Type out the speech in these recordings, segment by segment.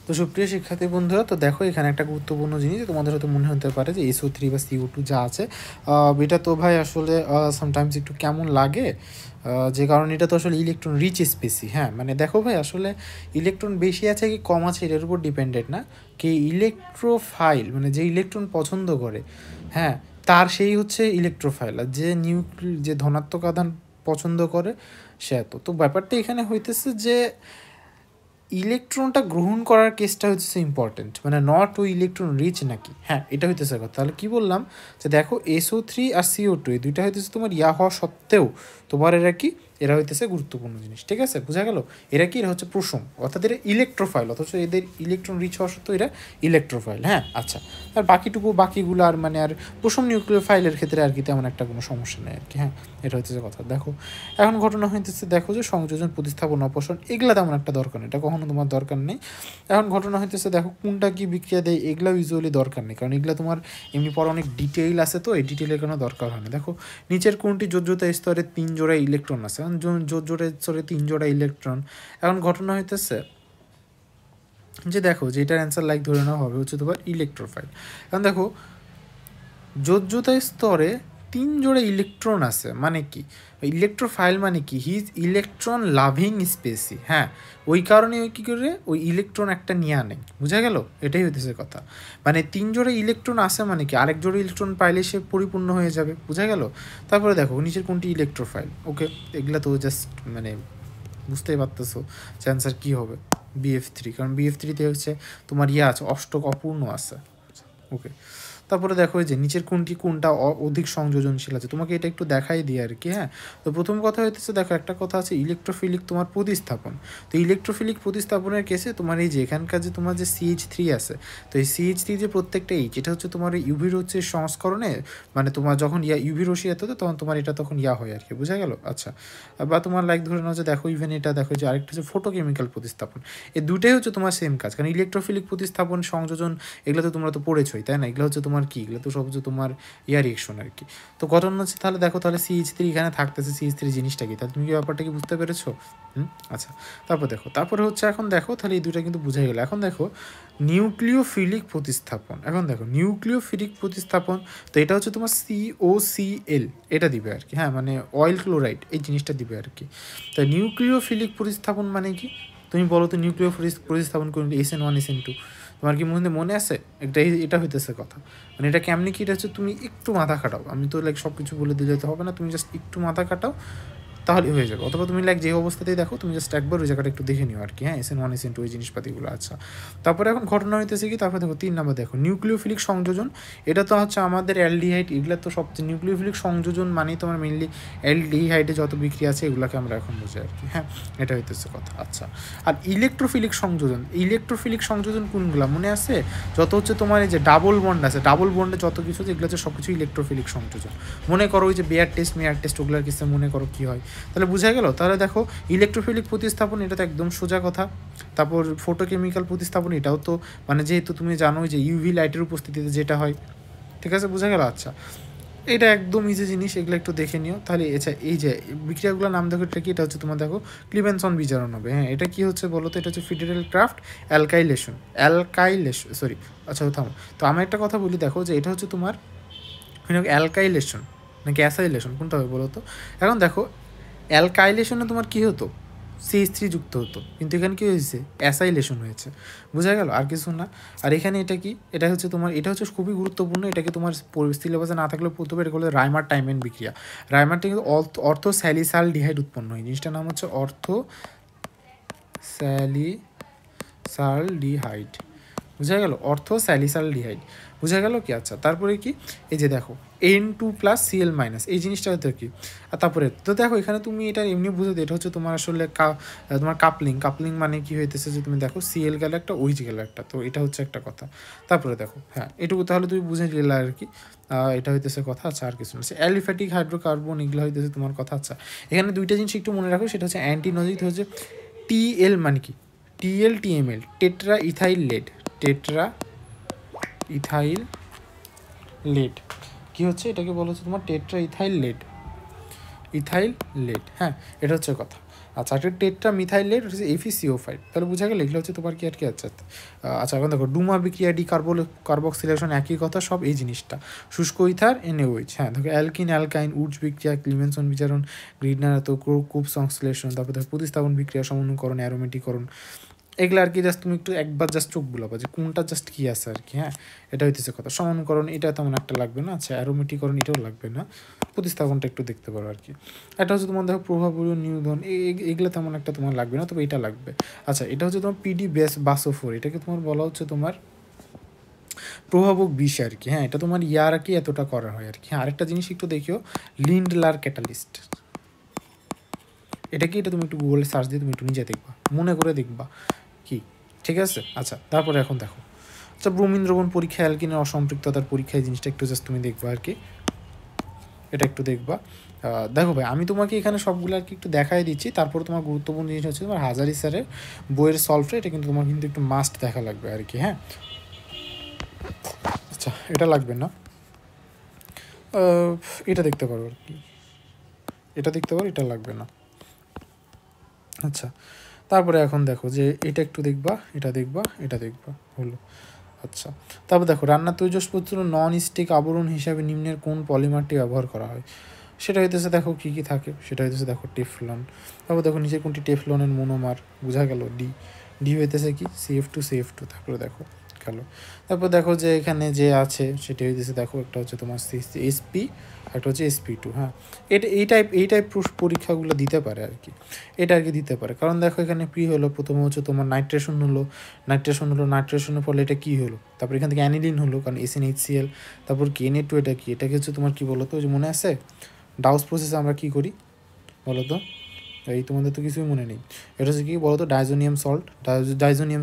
তো সুপ্রিয় শিক্ষার্থী বন্ধুরা, তো দেখো এখানে একটা গুরুত্বপূর্ণ জিনিস তোমাদের হয়তো মনে হতে পারে যে SO3 বা CO2 যা আছে এটা তো ভাই আসলে সামটাইমস একটু কেমন লাগে, যে কারণে এটা তো আসলে ইলেকট্রন রিচ স্পেসি। হ্যাঁ, মানে দেখো ভাই আসলে ইলেকট্রন বেশি আছে কি কম আছে এটার উপর ডিপেন্ডেন্ট না, কি ইলেকট্রোফাইল মানে যে ইলেকট্রন পছন্দ করে, হ্যাঁ, তার সেই হচ্ছে ইলেকট্রোফাইল। আর যে যে ধনাত্মক আধান পছন্দ করে সে এত। তো ব্যাপারটা এখানে হইতেছে যে ইলেকট্রনটা গ্রহণ করার কেসটা হচ্ছে ইম্পর্টেন্ট, মানে নট ওই ইলেকট্রন রিচ নাকি। হ্যাঁ, এটা হইতেছে কথা। তাহলে কি বললাম যে দেখো SO3 আর CO2 এই দুইটা হইতেছে তোমার হওয়া সত্ত্বেও তোমার এরা কি, এরা হইতেছে গুরুত্বপূর্ণ জিনিস। ঠিক আছে, বোঝা গেল? এরা কি, এরা হচ্ছে প্রোসম, অর্থাৎ এরা ইলেকট্রোফাইল, অথচ এদের ইলেকট্রন রিচ হওয়া সত্ত্বেও এরা ইলেকট্রোফাইল। হ্যাঁ, আচ্ছা। আর বাকিগুলো আর মানে আর প্রোসম নিউক্লিওফাইলের ক্ষেত্রে আর কি তেমন একটা কোনো সমস্যা নেই আর কি। হ্যাঁ, এটা হইতেছে কথা। দেখো এখন ঘটনা হইতেছে, দেখো যে সংযোজন, প্রতিস্থাপন, অপসারণ এগুলা তেমন একটা দরকার নেই, এটা কখনো তোমার দরকার নেই। এখন ঘটনা হইতেছে দেখো কোনটা কি বিক্রিয়া দেয় এগুলাও ইউজুয়ালি দরকার নেই, কারণ এগুলো তোমার এমনি পরে অনেক ডিটেইল আছে, তো এই ডিটেইলের কোনো দরকার হয় না। দেখো নিচের কোনটি যোজ্যতা স্তরে 3 জোড়া ইলেকট্রন আছে, এখন যোজ্যতা স্তরে 3 জোড়া ইলেকট্রন। এখন ঘটনা হইতেছে যে দেখো যে এটার অ্যান্সার লাইক ধরে নেওয়া হবে হচ্ছে তোমার ইলেকট্রোফাইল। এখন দেখো যোজ্যতা স্তরে 3 জোড়া ইলেকট্রন আছে মানে কি, ইলেকট্রোফাইল মানে কি, he is electron loving Spacey. হ্যাঁ, ওই কারণে ওই কী করে ওই ইলেকট্রন একটা নিয়ে নেই, বোঝা গেল? এটাই হইতেছে কথা। মানে 3 জোড়া ইলেকট্রন আছে মানে কি, আরেক জোড়া ইলেকট্রন পাইলে সে পরিপূর্ণ হয়ে যাবে, বোঝা গেল? তারপরে দেখো নিচের কোনটি ইলেকট্রোফাইল। ওকে, এগুলা তো জাস্ট মানে বুঝতেই পারতেছো যে অ্যান্সার কী হবে, BF3, কারণ BF3-তে হচ্ছে তোমার আছে অষ্টক অপূর্ণ আছে। ওকে, তারপরে দেখো যে নিচের কোনটা অধিক সংযোজনশীল আছে, তোমাকে এটা একটু দেখাই দিই আর কি। হ্যাঁ, তো প্রথম কথা হইতেছে দেখো একটা কথা আছে ইলেকট্রোফিলিক তোমার প্রতিস্থাপন। তো ইলেকট্রোফিলিক প্রতিস্থাপনের কেসে তোমার এই যে এখানকার যে তোমার যে CH3 আছে, তো এই CH3 যে প্রত্যেকটা এটা হচ্ছে তোমার ইউভির হচ্ছে সংস্করণে, মানে তোমার যখন ইউভি রশ্মি এত তখন তোমার এটা তখন হয় আর কি, বোঝা গেল? আচ্ছা, বা তোমার লাইক ধরে নাও যে দেখো ইভেন এটা দেখো যে আরেকটা হচ্ছে ফটোকেমিক্যাল প্রতিস্থাপন। এই দুটাই হচ্ছে তোমার সেম কাজ, কারণ ইলেকট্রোফিলিক প্রতিস্থাপন, সংযোজন এগুলো তো তোমরা তো পড়েছোই, তাই না? এগুলো হচ্ছে তোমার কি, এগুলো তো সব হচ্ছে তোমার রিয়েকশন আর কি। তো ঘটনা হচ্ছে তাহলে দেখো তাহলে CH3 এখানে থাকতেছে, CH3 জিনিসটা কি, তাহলে তুমি কি ব্যাপারটা কি বুঝতে পেরেছো? আচ্ছা, তারপরে হচ্ছে এখন দেখো তাহলে এই দুটা কিন্তু বুঝে গেল। এখন দেখো নিউক্লিওফিলিক প্রতিস্থাপন। এখন দেখো নিউক্লিওফিলিক প্রতিস্থাপন, তো এটা হচ্ছে তোমার COCl এটা দিবে আর কি। হ্যাঁ, মানে অয়েল ক্লোরাইড এই জিনিসটা দিবে আর কি। তো নিউক্লিওফিলিক প্রতিস্থাপন মানে কি, তুমি বলো তো নিউক্লিয় প্রতিস্থাপন করুন SN1 SN2, তোমার কি মনে আছে? এটা হইতেছে কথা। মানে এটা কেমনি কি, এটা হচ্ছে তুমি একটু মাথা খাটাও, আমি তো লাইক সব কিছু বলে দিলে তো হবে না, তুমি জাস্ট একটু মাথা কাটাও তাহলেই হয়ে যাবে। অথবা তুমি লাইক যে অবস্থাতেই দেখো তুমি জাস্ট একবার ওই জায়গাটা একটু দেখে নিও আর কি। হ্যাঁ, SN1 SN2 ওই জিনিসপাতিগুলো। আচ্ছা, তারপরে এখন ঘটনা হইতেছে কি, তারপরে দেখো 3 নম্বর দেখো নিউক্লিওফিলিক সংযোজন। এটা তো হচ্ছে আমাদের অ্যালডিহাইড, এগুলো তো সবচেয়ে নিউক্লিওফিলিক সংযোজন মানেই তোমার মেনলি অ্যালডিহাইডে যত বিক্রিয়া আছে এগুলোকে আমরা এখন বুঝি আর কি। হ্যাঁ, এটা হইতেছে কথা। আচ্ছা, আর ইলেকট্রোফিলিক সংযোজন কোনগুলো মনে আছে? যত হচ্ছে তোমার এই যে ডাবল বন্ড আছে, ডাবল বন্ডে যত কিছু যেগুলো হচ্ছে সব কিছু ইলেকট্রোফিলিক সংযোজন। মনে করো ওই যে মেয়ার টেস্ট ওগুলোর কিছু মনে করো কী হয়, তাহলে বোঝা গেল? তাহলে দেখো ইলেকট্রোফিলিক প্রতিস্থাপন এটা তো একদম সোজা কথা। তারপর ফটোকেমিক্যাল প্রতিস্থাপন এটাও তো মানে যেহেতু তুমি জানো যে ইউভি লাইটের উপস্থিতিতে যেটা হয়। ঠিক আছে, বোঝা গেল? আচ্ছা, এটা একদম ইজি জিনিস, এগুলো একটু দেখে নিও তাহলে। আচ্ছা, এই যে বিক্রিয়াগুলোর নাম দেখো, এটা কি, এটা হচ্ছে তোমার দেখো ক্লিভেনসন বিজারণ হবে। হ্যাঁ, এটা কি হচ্ছে বলো তো? এটা হচ্ছে ফিডেরেল ক্রাফট অ্যালকাইলেশন। সরি, আচ্ছা থামো। তো আমি একটা কথা বলি, দেখো যে এটা হচ্ছে তোমার অ্যালকাইলেশন নাকি অ্যাসাইলেশন কোনটা হবে বলো তো? এখন দেখো অ্যালকাইলেশনে তোমার কী হতো, CH3 যুক্ত হতো, কিন্তু এখানে কী হয়েছে, অ্যাসাইলেশন হয়েছে, বোঝা গেল? আর কিছু না। আর এখানে এটা কি, এটা হচ্ছে তোমার, এটা হচ্ছে খুবই গুরুত্বপূর্ণ, এটাকে তোমার সিলেবাসে না থাকলেও পড়তে হবে। এটা করলে রাইমার টাইমেন বিক্রিয়া। রাইমারটা কিন্তু অর্থ স্যালিসালডিহাইড উৎপন্ন হয়, জিনিসটার নাম হচ্ছে অর্থ স্যালিসালডিহাইড, বোঝা গেল? অর্থ স্যালিসালডিহাইড, বোঝা গেল কি? আচ্ছা, তারপরে কি, এই যে দেখো N2+Cl- এই জিনিসটা হতো কি। আর তারপরে তো দেখো এখানে তুমি এটা এমনি বুঝে দিও, এটা হচ্ছে তোমার আসলে তোমার কাপলিং মানে কি হইতেছে যে তুমি দেখো Cl গেল একটা, OH গেল একটা, তো এটা হচ্ছে একটা কথা। তারপরে দেখো, হ্যাঁ এটুকু তাহলে তুমি বুঝে নিলে আর কি, এটা হইতেছে কথা। আচ্ছা, আর কিছু না, অ্যালিফ্যাটিক হাইড্রোকার্বন এগুলো হইতেছে তোমার কথা। আচ্ছা, এখানে দুইটা জিনিস একটু মনে রাখো, সেটা হচ্ছে অ্যান্টিনোজিক হচ্ছে TL মানে কি, TML টেট্রা ইথাইল লেড কি হচ্ছে, এটাকে বলা হচ্ছে তোমার টেট্রা ইথাইল লেড। হ্যাঁ, এটা হচ্ছে কথা। আচ্ছা একটা টেট্রা মিথাইলেট হচ্ছে FeCO5, তাহলে বোঝা গেল এগুলো হচ্ছে তোমার কি আর কি। আচ্ছা আচ্ছা এখন দেখো ডুমা বিক্রিয়া কার্বক্সিলেশন একই কথা, সব এই জিনিসটা। শুষ্ক ইথার NaOH, হ্যাঁ দেখো অ্যালকিন অ্যালকাইন উডস বিক্রিয়া ক্লিমেনসন বিচারণ গ্রিডনার তো কুপ সংশ্লেষণ, তারপর দেখো প্রতিস্থাপন বিক্রিয়া সমন্বয়করণ অ্যারোমেটিকরণ, এগুলো আর কি জাস্ট তুমি একটু একবার জাস্ট চোখ বুলাবা যে কোনটা জাস্ট কী আছে আর কি। হ্যাঁ এটা হইতেছে কথা। সমানুকরণ এটা তেমন একটা লাগবে না। আচ্ছা অ্যারোমেটিকরণ এটাও লাগবে না, প্রতিস্থাপনটা একটু দেখতে পারো আর কি। এটা হচ্ছে তোমার দেখো প্রভাবীয় নিউধন, এগুলো তেমন একটা তোমার লাগবে না, তবে এটা লাগবে। আচ্ছা এটা হচ্ছে তোমার PD বাসোফোর, এটাকে তোমার বলা হচ্ছে তোমার প্রভাবক বিষ আর কি। হ্যাঁ এটা তোমার ইয়ার আর কি এতটা করা হয় আর কি। হ্যাঁ আরেকটা জিনিস একটু দেখিও, লিন্ডলার ক্যাটালিস্ট, এটা কি, এটা তুমি একটু গুগলে সার্চ দিয়ে তুমি একটু নিজে দেখবা, মনে করে দেখবা কি, ঠিক আছে। আচ্ছা তারপরে এখন দেখো, আচ্ছা ব্রোমিন দ্রবণ পরীক্ষা অ্যালকিনের অসম্পৃক্ততার পরীক্ষায় জিনিসটা একটু জাস্ট তুমি দেখবা আর কি, এটা একটু দেখবা। দেখো ভাই আমি তোমাকে এখানে সবগুলো আর কি একটু দেখাই দিচ্ছি, তারপর তোমার গুরুত্বপূর্ণ জিনিস হচ্ছে তোমার হাজারি স্যারের বইয়ের সলভটা, এটা কিন্তু তোমার কিন্তু একটু মাস্ট দেখা লাগবে আর কি। হ্যাঁ আচ্ছা এটা লাগবে না, এটা দেখতে পারো আর কি, এটা দেখতে পারো, এটা লাগবে না। আচ্ছা তারপরে এখন দেখো যে এটা একটু দেখবা, এটা দেখবা, এটা দেখবা, হলো। আচ্ছা তারপর দেখো রান্নার তৈজসপত্র নন স্টিক আবরণ হিসাবে নিম্নের কোন পলিমারটি ব্যবহার করা হয়, সেটা হইতেছে দেখো কী কী থাকে, সেটা হইতেছে দেখো টেফলন। তারপর দেখো নিচে কোনটি টেফলনের মনোমার, বোঝা গেল ডি হইতেছে কি CF2 তারপরে দেখো গেল। তারপর দেখো যে এখানে যে আছে সেটা হইতেছে দেখো একটা হচ্ছে তোমার SP, একটা হচ্ছে SP2। হ্যাঁ এটা এই টাইপ পরীক্ষাগুলো দিতে পারে আর কি, এটা আর কি দিতে পারে। কারণ দেখো এখানে পি হলো, প্রথমে হচ্ছে তোমার নাইট্রেশনের ফলে এটা কী হলো, তারপর এখান থেকে অ্যানিলিন হলো কারণ SNHCl, তারপর কি Na2, এটা কি, এটাকে হচ্ছে তোমার কী বলো তো, যে মনে আছে ডাউস প্রসেসে আমরা কী করি বলো তো, এই তোমাদের তো কিছুই মনে নেই। এটা হচ্ছে কি বলো তো, ডাইজোনিয়াম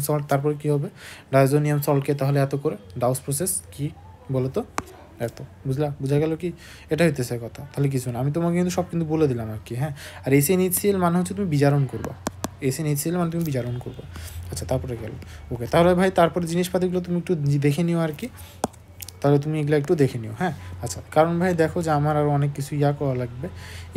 সল্ট, তারপর কী হবে, ডাইজোনিয়াম সল্টকে তাহলে এত করে ডাউস প্রসেস কি বলো তো, এত, বোঝা গেল কি, এটা হইতেছে কথা। তাহলে কিছু না, আমি তোমাকে কিন্তু সব কিন্তু বলে দিলাম আর কি। হ্যাঁ আর SNHCl মানে হচ্ছে তুমি বিজারণ করবা, SNHCl মানে তুমি বিজারণ করবা। আচ্ছা তারপরে গেল, ওকে তাহলে ভাই তারপরে জিনিসপাতিগুলো তুমি একটু দেখে নিও আর কি, তাহলে তুমি এগুলো একটু দেখে নিও। হ্যাঁ আচ্ছা কারণ ভাই দেখো যে আমার আরও অনেক কিছু করা লাগবে,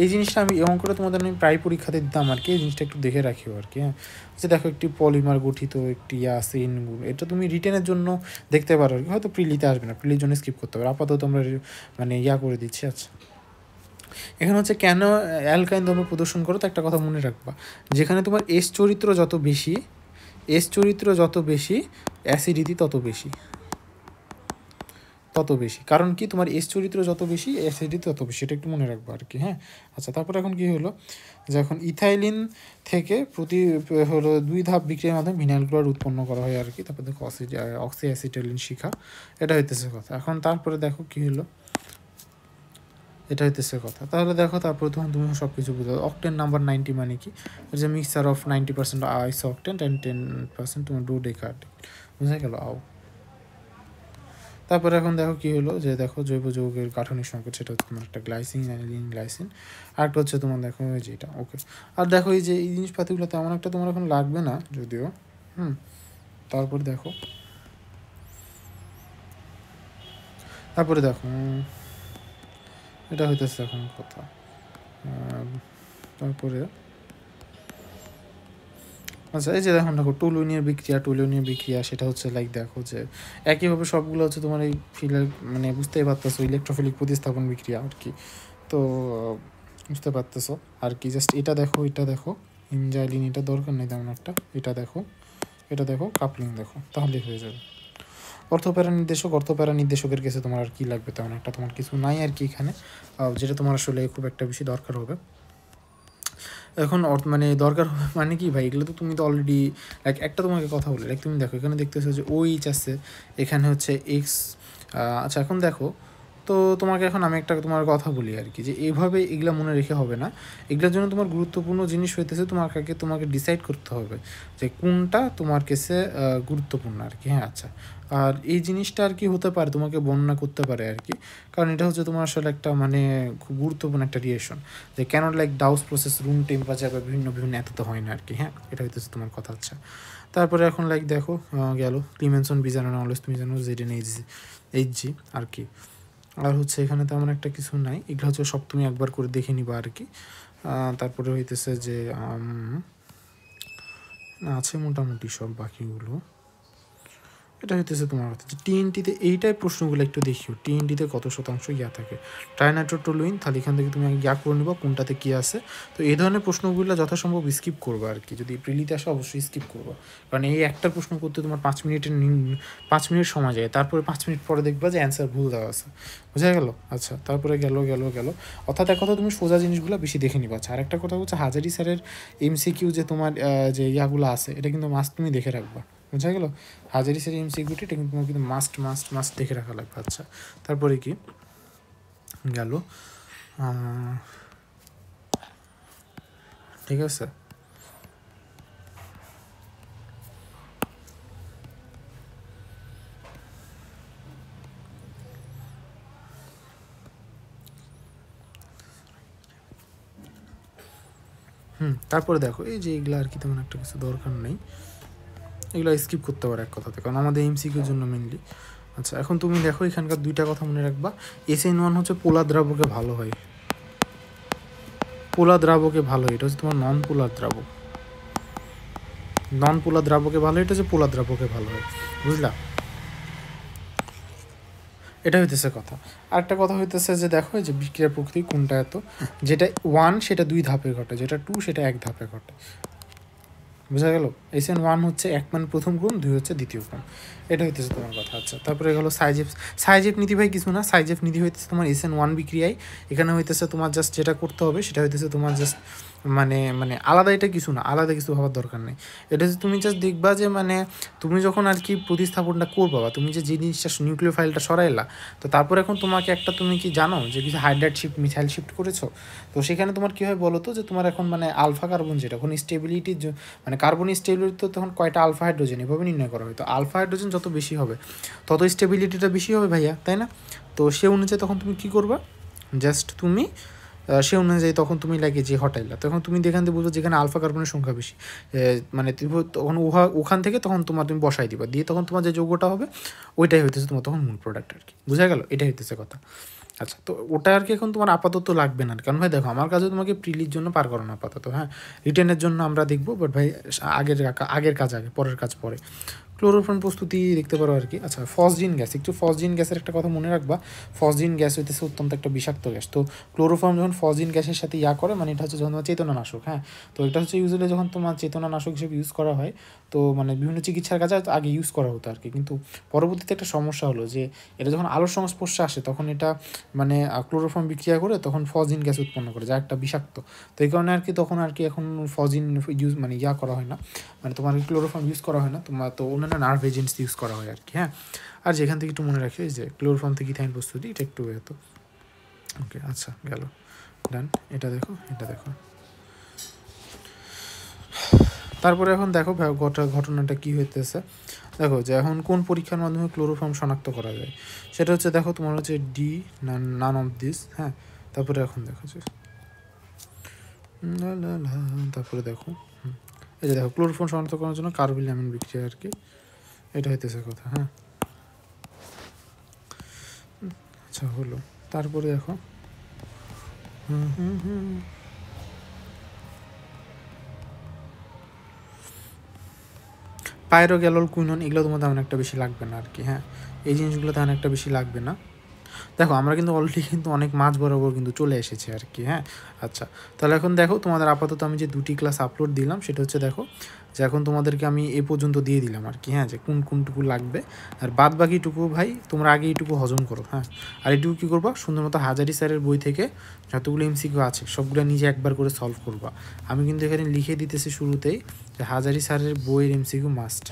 এই জিনিসটা আমি এই অঙ্কটা তোমাদের আমি প্রায় পরীক্ষাতে দিতাম আর কি, এই জিনিসটা একটু দেখে রাখিও আর কি। হ্যাঁ আচ্ছা দেখো একটি পলিমার গঠিত একটি আছে ইনগুণ, এটা তুমি রিটেনের জন্য দেখতে পারো আর কি, হয়তো প্রিলিতে আসবে না, প্রিলির জন্য স্কিপ করতে হবে, আপাতত আমরা মানে করে দিচ্ছি। আচ্ছা এখানে হচ্ছে কেন অ্যালকাইন ধর্ম প্রদর্শন করো, তো একটা কথা মনে রাখবা, যেখানে তোমার এস চরিত্র যত বেশি অ্যাসিডিটি তত বেশি, কারণ কি তোমার এস চরিত্র যত বেশি অ্যাসিডিটি তত বেশি, এটা একটু মনে রাখবো আর কি। হ্যাঁ আচ্ছা তারপর এখন কি হলো, যে এখন ইথাইলিন থেকে হলো 2 ধাপ বিক্রিয়ার মাধ্যমে ভিনাইল ক্লোরাইড উৎপন্ন করা হয় আর কি। তারপর দেখো অক্সি অ্যাসিটাইলিন শিখা, এটা হইতেছে কথা। এখন তারপরে দেখো কি হলো, এটা হইতেছে কথা। তাহলে দেখো তারপরে তখন তুমি সব কিছু বুঝো, অক্টেন নাম্বার 90 মানে কি, যে মিক্সচার অফ 90% আইসো অক্টেন অ্যান্ড 10% তোমার ডোডেকার্টিক, বুঝা গেল আও। তারপরে এখন দেখো কি হলো, যে দেখো জৈব যৌগের গাঠনিক সংকেত, সেটা হচ্ছে তোমার একটা গ্লাইসিন অ্যানিলিন গ্লাইসিন, আরেকটা হচ্ছে তোমার দেখো এই যে এটা, ওকে। আর দেখো এই যে এই জিনিসপাতিগুলো তেমন একটা তোমার এখন লাগবে না যদিও। তারপরে দেখো এটা হইতেছে এখন কথা। তারপরে আচ্ছা এই যে দেখো টুলুনিয়ার বিক্রিয়া, সেটা হচ্ছে লাইক দেখো যে একইভাবে সবগুলো হচ্ছে তোমার এই ফিলের মানে বুঝতেই পারতেছো ইলেকট্রোফিলিক প্রতিস্থাপন বিক্রিয়া আর কি, তো বুঝতে পারতেছো আর কি। জাস্ট এটা দেখো ইনজাইলিন, এটা দরকার নেই তেমন একটা, এটা দেখো কাপলিং দেখো, তাহলেই হয়ে যাবে। অর্থপ্যারা নির্দেশকের কাছে তোমার আর কি লাগবে, তেমন একটা তোমার কিছু নাই আর কি এখানে, যেটা তোমার আসলে খুব একটা বেশি দরকার হবে এখন। মানে দরকার হবে মানে কি ভাই, এগুলো তো তুমি তো অলরেডি লাইক একটা তোমাকে কথা বলি, লাইক তুমি দেখো এখানে দেখতেছো যে OH আছে, এখানে হচ্ছে X। আচ্ছা এখন দেখো তো তোমাকে এখন আমি একটা তোমার কথা বলি আর কি, যে এইভাবে এগুলো মনে রেখে হবে না, এগুলোর জন্য তোমার গুরুত্বপূর্ণ জিনিস হইতেছে তোমাকে ডিসাইড করতে হবে যে কোনটা তোমার কাছে গুরুত্বপূর্ণ আর কি। হ্যাঁ আচ্ছা আর এই জিনিসটা আর কি হতে পারে তোমাকে বর্ণনা করতে পারে আর কি, কারণ এটা হচ্ছে তোমার আসলে একটা মানে খুব গুরুত্বপূর্ণ একটা রিয়েকশন, যে কেন লাইক ডাউস প্রসেস রুম টেম্পারেচার বা বিভিন্ন এততে হয় না আর কি। হ্যাঁ এটা হইতেছে তোমার কথা। আচ্ছা তারপরে এখন লাইক দেখো গেল ক্লিমেনসন বিজানো নলেজ, তুমি জানো ZnHg আর কি। আর হচ্ছে এখানে তেমন একটা কিছু নাই, এগুলো হচ্ছে সব তুমি একবার করে দেখে নিবা আর কি। তারপরে হইতেছে যে আছে মোটামুটি সব বাকিগুলো। এটা হইতেছে তোমার কথা যে টিএনটিতে এইটাই প্রশ্নগুলো একটু দেখিও, টিএনটিতে কত শতাংশ ইয়া থাকে ট্রাইনাইট্রোটলুইন, তাহলে এখান থেকে তুমি ইয়া করে নিবা কোনটাতে কী আছে। তো এই ধরনের প্রশ্নগুলো যথাসম্ভব স্কিপ করবো আর কি, যদি প্রিলিতে আসে অবশ্যই স্কিপ করবো, কারণ এই একটা প্রশ্ন করতে তোমার 5 মিনিট সময় যায়, তারপরে 5 মিনিট পরে দেখবা যে অ্যান্সার ভুল দেওয়া আছে, বোঝা গেল। আচ্ছা তারপরে গেল, অর্থাৎ এক কথা তুমি সোজা জিনিসগুলো বেশি দেখে নিবা। আচ্ছা আর একটা কথা হচ্ছে হাজারি স্যারের এমসিকিউ যে তোমার যে ইয়াগুলো আছে এটা কিন্তু মাস্ট তুমি দেখে রাখবা, বোঝা গেল। হাজারি স্যারের এমসিকিউটি এটা কিন্তু তোমার কিন্তু মাস্ট দেখে রাখা লাগবে। আচ্ছা তারপরে কি গেল, ঠিক আছে। তারপরে দেখো এই যে এগুলো আর কি তেমন একটা কিছু দরকার নেই, এগুলো স্কিপ করতে পারো এক কথাতে, কারণ আমাদের এমসিকিউর জন্য মেনলি। আচ্ছা এখন তুমি দেখো এখানকার দুইটা কথা মনে রাখবা, SN1 হচ্ছে পোলার দ্রাবকে ভালো হয়, পোলার দ্রাবকে ভালো হয়, এটা হচ্ছে তোমার নন পোলার দ্রাবক, নন পোলার দ্রাবকে ভালো, এটা হচ্ছে পোলার দ্রাবকে ভালো হয়, বুঝলা। এটা হইতেছে কথা। আরেকটা কথা হইতেছে যে দেখো যে বিক্রিয়া প্রকৃতি কোনটা এত, যেটা 1 সেটা 2 ধাপে ঘটে, যেটা 2 সেটা 1 ধাপে ঘটে, বোঝা গেল। SN1 হচ্ছে 1 মানে প্রথম ক্রম, 2 হচ্ছে দ্বিতীয় ক্রম, এটা হইতেছে তোমার কথা। আচ্ছা তারপরে গেলো সাইজেফ নীতি ভাই কিছু না, সাইজেফ নীতি হইতেছে তোমার SN1 বিক্রিয়ায়, এখানে হইতেছে তোমার জাস্ট যেটা করতে হবে সেটা হইতেছে তোমার জাস্ট মানে আলাদা, এটা কিছু না, আলাদা কিছু হওয়ার দরকার নেই। এটা হচ্ছে তুমি জাস্ট দেখবা যে তুমি যখন আর কি প্রতিস্থাপনটা করবা বা তুমি যে জিনিসটা নিউক্লিয় ফাইলটা সরাইলা, তো তারপর এখন তোমাকে একটা, তুমি কি জানো যে কিছু হাইড্রাইড শিফট মিথাইল শিফট করেছো, তো সেখানে তোমার কী হয় বলো তো, যে তোমার এখন আলফা কার্বন যেটা এখন স্টেবিলিটির কার্বন স্টেবিলিটি তো তখন কয়টা আলফা হাইড্রোজেন এভাবে নির্ণয় করা হয়, তো আলফা হাইড্রোজেন যত বেশি হবে তত স্টেবিলিটিটা বেশি হবে ভাইয়া, তাই না। তো সে অনুযায়ী তখন তুমি কী করবা, জাস্ট তুমি সে অনুযায়ী তখন তুমি লাগে যে হটাইলা, তখন তুমি যেখান থেকে বুঝবো যেখানে আলফা কার্বনের সংখ্যা বেশি, তখন ওখান থেকে তখন তুমি বসাই দিবা, দিয়ে তখন তোমার যে যৌগটা হবে ওইটাই হইতেছে তোমার তখন মূল প্রোডাক্ট আর কি, বোঝা গেল, এটাই হইতেছে কথা। আচ্ছা তো ওটা আর কি এখন তোমার আপাতত লাগবে না, কারণ ভাই দেখো আমার কাছে তোমাকে প্রিলির জন্য পার করানো আপাতত, হ্যাঁ রিটেনের জন্য আমরা দেখবো, বাট ভাই আগের কাজ আগে, পরের কাজ পরে। ক্লোরোফর্ম প্রস্তুতি দেখতে পারো আর কি। আচ্ছা ফসজিন গ্যাস, একটু ফসজিন গ্যাসের একটা কথা মনে রাখবা, ফসজিন গ্যাস হইতেছে অত্যন্ত একটা বিষাক্ত গ্যাস। তো ক্লোরোফর্ম যখন ফসজিন গ্যাসের সাথে করে এটা হচ্ছে যখন চেতনানাশক, হ্যাঁ তো এটা হচ্ছে ইউজুয়ালি যখন তোমার চেতনানাশক হিসেবে ইউজ করা হয়, তো বিভিন্ন চিকিৎসার কাজে আগে ইউজ করা হতো আর কি, কিন্তু পরবর্তীতে একটা সমস্যা হলো যে এটা যখন আলোর সংস্পর্শে আসে তখন এটা ক্লোরোফর্ম বিক্রিয়া করে তখন ফসজিন গ্যাস উৎপন্ন করে, যা একটা বিষাক্ত। তো এই কারণে আর কি তখন আর কি এখন ফসজিন ইউজ করা হয় না, তোমার ক্লোরোফর্ম ইউজ করা হয় না তোমার, তো অন্যান্য নার্ভ এজেন্টস ইউজ করা হয় আর কি, হ্যাঁ। আর যেখান থেকে একটু মনে রাখি যে ক্লোরোফর্ম থেকে ইথাইন প্রস্তুতি, এটা একটু এত ওকে। আচ্ছা গেল, ডান। এটা দেখো, তারপরে এখন দেখো ঘটনাটা কি হইতেছে, দেখো যে এখন কোন পরীক্ষার মাধ্যমে ক্লোরোফর্ম শনাক্ত করা যায়, সেটা হচ্ছে দেখো তোমার হচ্ছে ডি নান অফ দিস, হ্যাঁ। তারপরে এখন দেখো যে তারপরে দেখো এই যে দেখো ক্লোরোফর্ম শনাক্ত করার জন্য কার্বোলিয়ামিন বিক্রিয়া আর কি, এটা হইতেছে কথা, হ্যাঁ। আচ্ছা হলো, তারপরে দেখো পাইরোগ্যালল কুইনন, এগুলো তোমার তেমন একটা বেশি লাগবে না আর কি, হ্যাঁ এই জিনিসগুলো তেমন একটা বেশি লাগবে না। দেখো আমরা কিন্তু অলরেডি কিন্তু অনেক মাঝ বরাবর কিন্তু চলে এসেছে আর কি, হ্যাঁ। আচ্ছা তাহলে এখন দেখো তোমাদের আপাতত আমি যে 2টি ক্লাস আপলোড দিলাম সেটা হচ্ছে দেখো যে এখন তোমাদেরকে আমি এ পর্যন্ত দিয়ে দিলাম আর কি, হ্যাঁ যে কোনটুকু লাগবে, আর বাদ বাকিটুকু ভাই তোমরা আগে এইটুকু হজম করো, হ্যাঁ। আর এইটুকু কী করবা, সুন্দর মতো হাজারি স্যারের বই থেকে যতগুলো এমসিকিউ আছে সবগুলো নিজে একবার করে সলভ করবা। আমি কিন্তু এখানে লিখে দিতেছি শুরুতেই যে হাজারি স্যারের বইয়ের এমসিকিউ মাস্ট,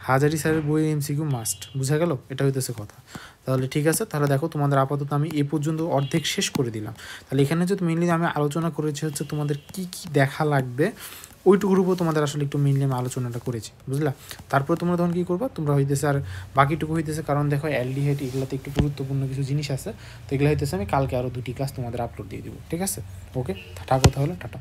হাজারি স্যারের বইয়ের এমসিকিউ মাস্ট, বোঝা গেল, এটা হইতেছে কথা। তাহলে ঠিক আছে, তাহলে দেখো তোমাদের আপাতত আমি এ পর্যন্ত অর্ধেক শেষ করে দিলাম। তাহলে এখানে যদি মেনলি আমি আলোচনা করেছি হচ্ছে তোমাদের কি কি দেখা লাগবে ওইটুকুর উপর তোমাদের আসলে একটু মেনলি আমি আলোচনাটা করেছি, বুঝলা। তারপরে তোমরা তখন কী করবা, তোমরা হইতেছে আর বাকিটুকু হইতেছে, কারণ দেখো অ্যালডিহাইড এগুলোতে একটু গুরুত্বপূর্ণ কিছু জিনিস আছে, তো এগুলো হইতেছে আমি কালকে আরও 2টি ক্লাস তোমাদের আপলোড দিয়ে দিব, ঠিক আছে। ওকে থাকো তাহলে, টাটা।